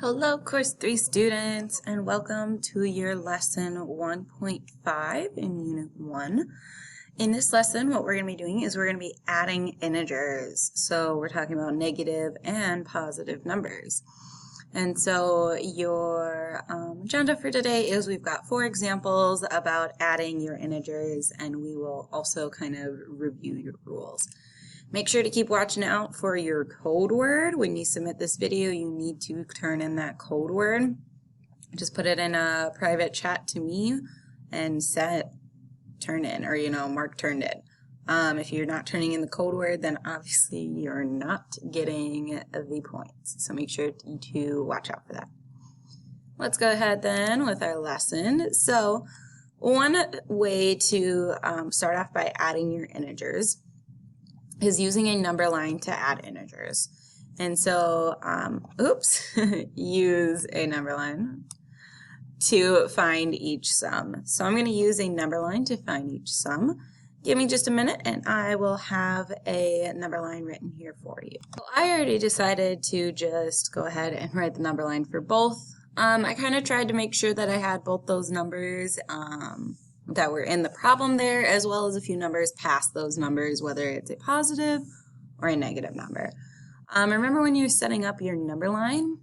Hello, Course 3 students, and welcome to your lesson 1.5 in Unit 1. In this lesson, what we're going to be doing is we're going to be adding integers. So we're talking about negative and positive numbers. And so your agenda for today is we've got 4 examples about adding your integers, and we will also kind of review your rules. Make sure to keep watching out for your code word. When you submit this video, you need to turn in that code word. Just put it in a private chat to me and set turn in, or mark turned in. If you're not turning in the code word, then obviously you're not getting the points. So make sure to watch out for that. Let's go ahead then with our lesson. So one way to start off by adding your integers is using a number line to add integers. And so, use a number line to find each sum. So I'm going to use a number line to find each sum. Give me just a minute and I will have a number line written here for you. Well, I already decided to just go ahead and write the number line for both. I kind of tried to make sure that I had both those numbers that were in the problem there, as well as a few numbers past those numbers, whether it's a positive or a negative number. Remember when you're setting up your number line,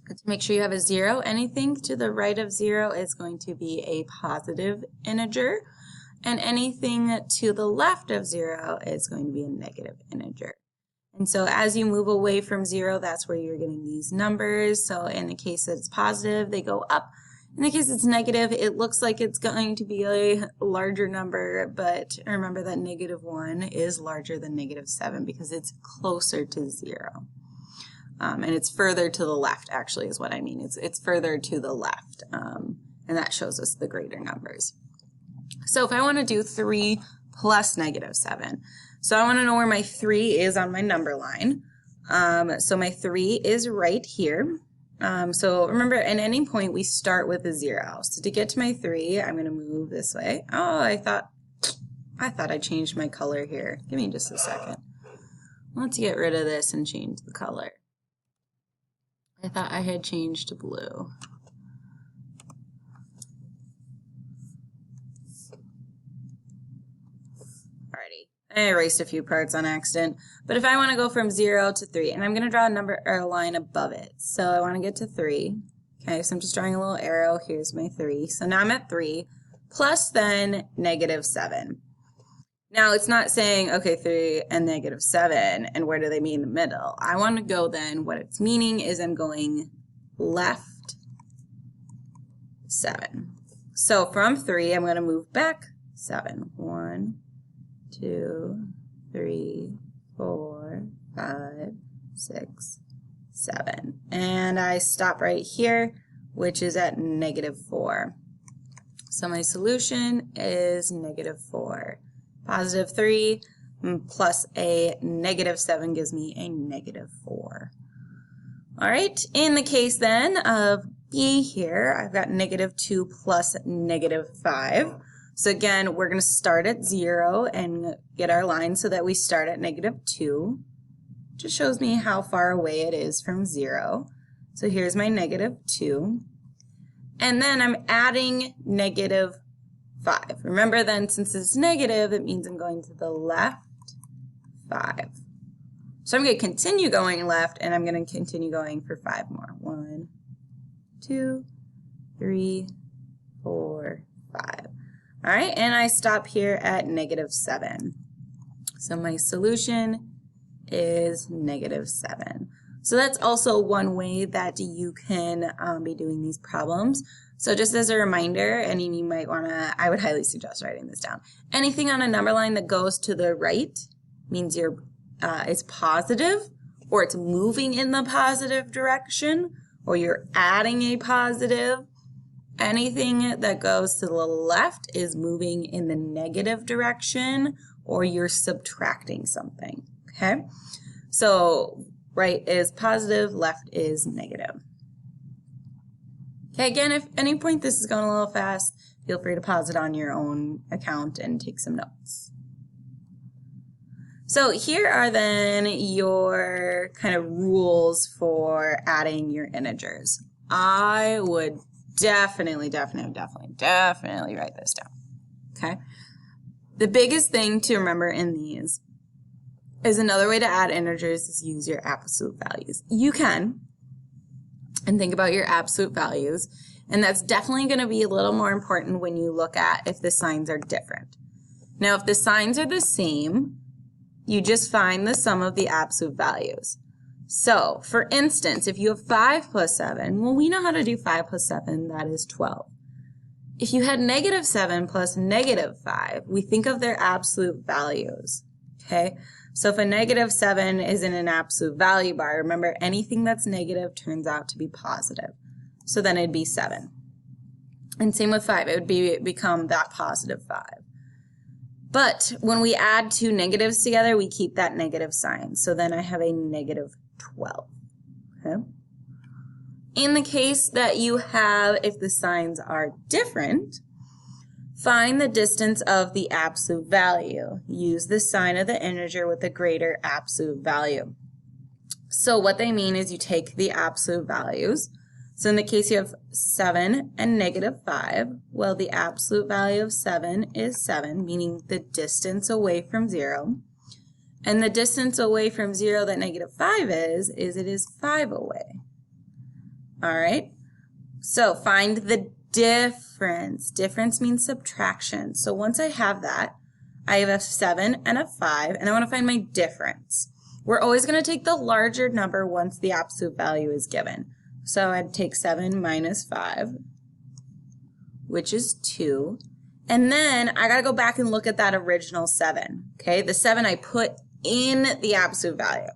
to make sure you have a 0, anything to the right of 0 is going to be a positive integer, and anything to the left of 0 is going to be a negative integer. And so as you move away from 0, that's where you're getting these numbers. So in the case that it's positive, they go up. In the case it's negative, it looks like it's going to be a larger number, but remember that -1 is larger than -7 because it's closer to 0. And it's further to the left, actually, is what I mean. It's further to the left, and that shows us the greater numbers. So if I want to do 3 plus -7, so I want to know where my 3 is on my number line. So my 3 is right here. So remember, at any point we start with a 0. So to get to my 3, I'm going to move this way. Oh, I thought I changed my color here. Give me just a second. Let's get rid of this and change the color. I thought I had changed to blue. Alrighty. I erased a few parts on accident, but if I want to go from 0 to 3, and I'm going to draw a number or a line above it, so I want to get to 3. Okay, so I'm just drawing a little arrow. Here's my 3. So now I'm at 3 plus then -7. Now it's not saying, okay, 3 and -7, and where do they meet in the middle? I want to go then, what it's meaning is I'm going left 7. So from 3, I'm going to move back 7. 1, 2, 3, 4, 5, 6, 7. And I stop right here, which is at -4. So my solution is -4. Positive 3 plus a -7 gives me a -4. All right, in the case then of B here, I've got -2 plus -5. So again, we're going to start at 0 and get our line so that we start at -2. Just shows me how far away it is from 0. So here's my -2. And then I'm adding -5. Remember then, since it's negative, it means I'm going to the left 5. So I'm going to continue going left, and I'm going to continue going for 5 more. 1, 2, 3, 4, 5. All right, and I stop here at -7. So my solution is -7. So that's also one way that you can be doing these problems. So just as a reminder, and you might want to, I would highly suggest writing this down. Anything on a number line that goes to the right means it's positive, or it's moving in the positive direction, or you're adding a positive. Anything that goes to the left is moving in the negative direction, or you're subtracting something, okay? So right is positive, left is negative. Okay, again, if at any point this is going a little fast, feel free to pause it on your own account and take some notes. So here are then your kind of rules for adding your integers. I would definitely write this down, okay? The biggest thing to remember in these is another way to add integers is use your absolute values. You can, and think about your absolute values, and that's definitely going to be a little more important when you look at if the signs are different. Now, if the signs are the same, you just find the sum of the absolute values. So, for instance, if you have 5 plus 7, well, we know how to do 5 plus 7, that is 12. If you had negative 7 plus negative 5, we think of their absolute values, okay? So if a negative 7 is in an absolute value bar, remember anything that's negative turns out to be positive. So then it'd be 7. And same with 5, it would become that positive 5. But when we add two negatives together, we keep that negative sign. So then I have a negative 12. Okay? In the case that you have, if the signs are different, find the distance of the absolute value. Use the sign of the integer with the greater absolute value. So what they mean is you take the absolute values. So in the case you have 7 and negative 5, well, the absolute value of 7 is 7, meaning the distance away from 0. And the distance away from 0 that negative 5 is it is 5 away. All right? So find the difference. Difference means subtraction. So once I have that, I have a 7 and a 5, and I want to find my difference. We're always going to take the larger number once the absolute value is given. So I'd take 7 minus 5, which is 2. And then I got to go back and look at that original 7. Okay, the 7 I put in the absolute value.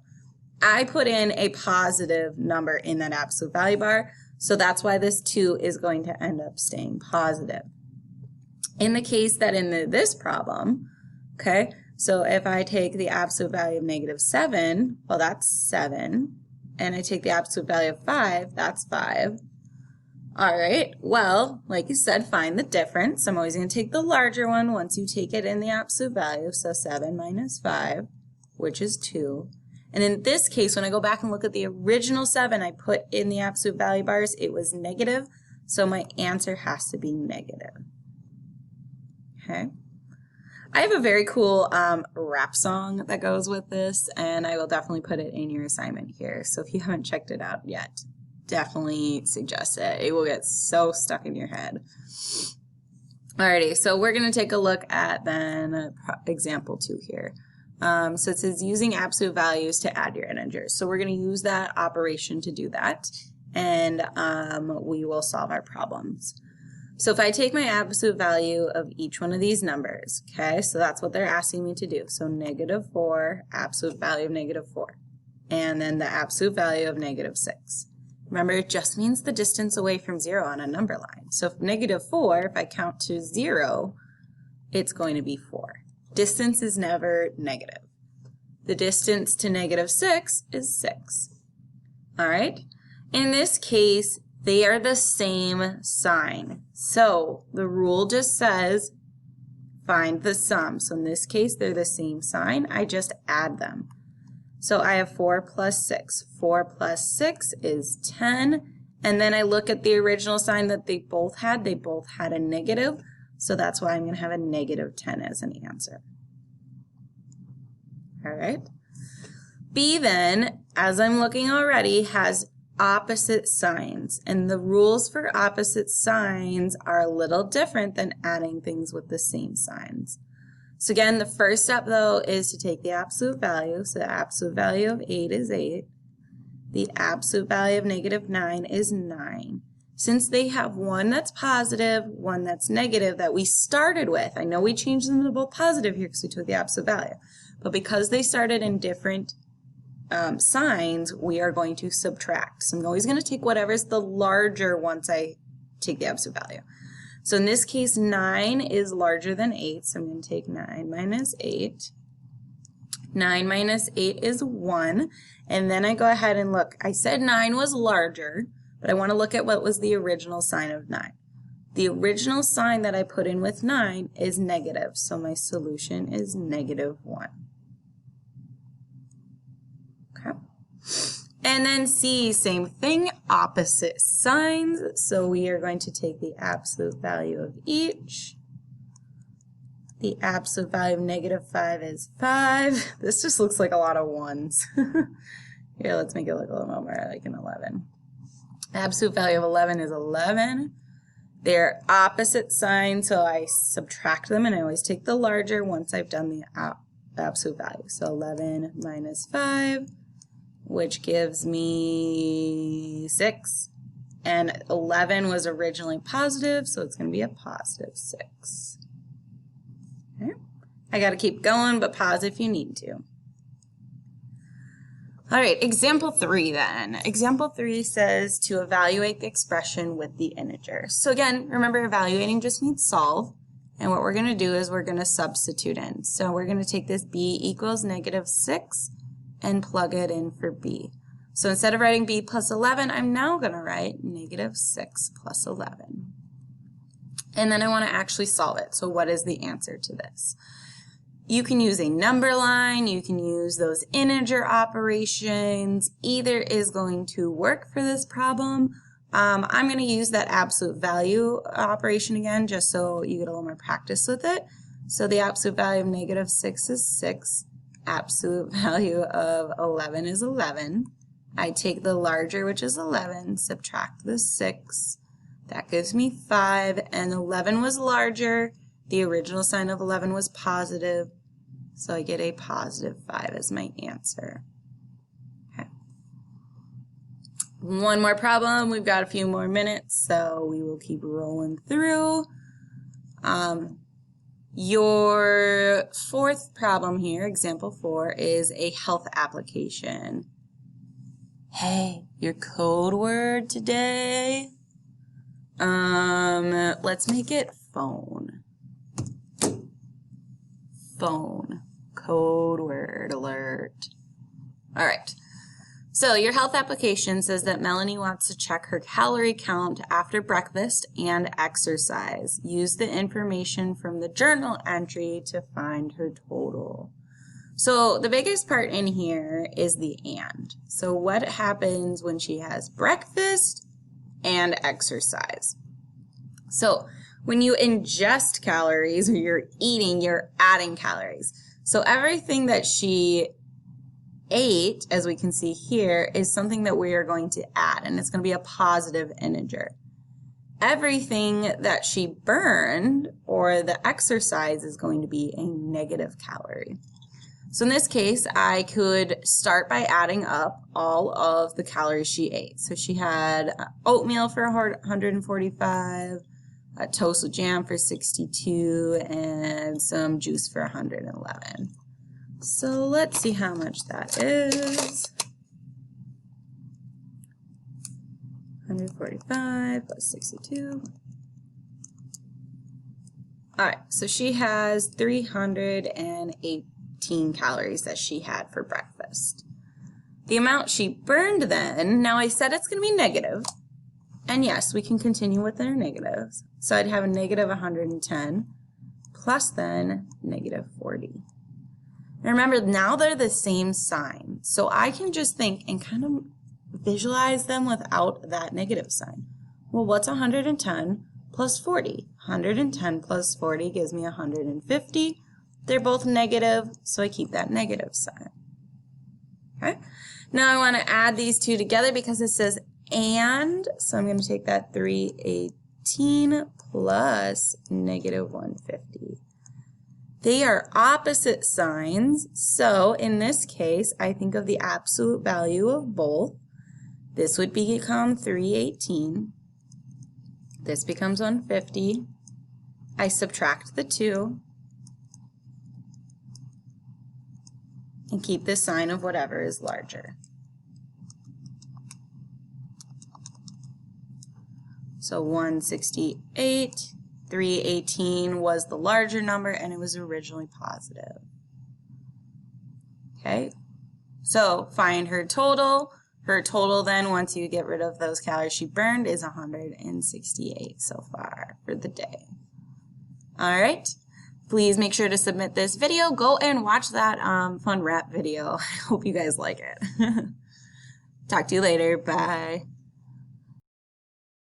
I put in a positive number in that absolute value bar, so that's why this 2 is going to end up staying positive. In the case that in this problem, okay, so if I take the absolute value of negative 7, well, that's 7. And I take the absolute value of 5, that's 5. All right, well, like you said, find the difference. I'm always going to take the larger one once you take it in the absolute value. So 7 minus 5, which is 2. And in this case, when I go back and look at the original 7 I put in the absolute value bars, it was negative. So my answer has to be negative. Okay. I have a very cool rap song that goes with this, and I will definitely put it in your assignment here. So if you haven't checked it out yet, definitely suggest it. It will get so stuck in your head. Alrighty, so we're going to take a look at then example 2 here. So it says using absolute values to add your integers. So we're going to use that operation to do that, and we will solve our problems. So if I take my absolute value of each one of these numbers, okay, so that's what they're asking me to do. So negative 4, absolute value of negative 4, and then the absolute value of negative 6. Remember, it just means the distance away from 0 on a number line. So if negative 4, if I count to 0, it's going to be 4. Distance is never negative. The distance to negative 6 is 6. All right? In this case, they are the same sign. So the rule just says find the sum. So in this case, they're the same sign. I just add them. So I have 4 plus 6. 4 plus 6 is 10. And then I look at the original sign that they both had. They both had a negative. So that's why I'm going to have a negative 10 as an answer. All right. B then, as I'm looking already, has opposite signs, and the rules for opposite signs are a little different than adding things with the same signs. So again, the first step though is to take the absolute value. So the absolute value of 8 is 8. The absolute value of negative 9 is 9. Since they have one that's positive, one that's negative that we started with, I know we changed them to both positive here because we took the absolute value, but because they started in different signs, we are going to subtract. So I'm always going to take whatever's the larger once I take the absolute value. So in this case, 9 is larger than 8, so I'm going to take 9 minus 8. 9 minus 8 is 1, and then I go ahead and look. I said 9 was larger, but I want to look at what was the original sign of 9. The original sign that I put in with 9 is negative, so my solution is negative 1. And then C, same thing, opposite signs. So we are going to take the absolute value of each. The absolute value of -5 is 5. This just looks like a lot of ones. Here, let's make it look a little more like an 11. Absolute value of 11 is 11. They're opposite signs, so I subtract them, and I always take the larger once I've done the absolute value. So 11 minus 5, which gives me 6. And 11 was originally positive, so it's going to be a positive 6. Okay. I got to keep going, but pause if you need to. All right, example 3 then. Example 3 says to evaluate the expression with the integer. So again, remember evaluating just means solve. And what we're going to do is we're going to substitute in. So we're going to take this b equals -6 and plug it in for b. So instead of writing b plus 11, I'm now going to write -6 plus 11. And then I want to actually solve it. So what is the answer to this? You can use a number line, you can use those integer operations. Either is going to work for this problem. I'm going to use that absolute value operation again just so you get a little more practice with it. So the absolute value of -6 is 6. Absolute value of 11 is 11. I take the larger, which is 11, subtract the 6. That gives me 5, and 11 was larger. The original sign of 11 was positive, so I get a positive 5 as my answer. Okay. One more problem. We've got a few more minutes, so we will keep rolling through. Your fourth problem here, example 4, is a health application. Hey, your code word today? Let's make it phone. Phone. Code word alert. All right. So your health application says that Melanie wants to check her calorie count after breakfast and exercise. Use the information from the journal entry to find her total. So the biggest part in here is the and. So what happens when she has breakfast and exercise? So when you ingest calories or you're eating, you're adding calories. So everything that she ate, as we can see here, is something that we are going to add, and it's going to be a positive integer. Everything that she burned or the exercise is going to be a negative calorie. So in this case, I could start by adding up all of the calories she ate. So she had oatmeal for 145, a toast with jam for 62, and some juice for 111. So let's see how much that is. 145 plus 62. All right, so she has 318 calories that she had for breakfast. The amount she burned then, now I said it's going to be negative. And yes, we can continue with our negatives. So I'd have a negative 110 plus then negative 40. And remember, now they're the same sign. So I can just think and kind of visualize them without that negative sign. Well, what's 110 plus 40? 110 plus 40 gives me 150. They're both negative, so I keep that negative sign. Okay. Now I want to add these two together because it says and, so I'm going to take that 318 plus negative 150. They are opposite signs, so in this case, I think of the absolute value of both. This would become 318. This becomes 150. I subtract the 2 and keep the sign of whatever is larger. So 168, 318 was the larger number, and it was originally positive. Okay, so find her total. Her total then, once you get rid of those calories she burned, is 168 so far for the day. All right, please make sure to submit this video. Go and watch that fun rap video. I hope you guys like it. Talk to you later. Bye.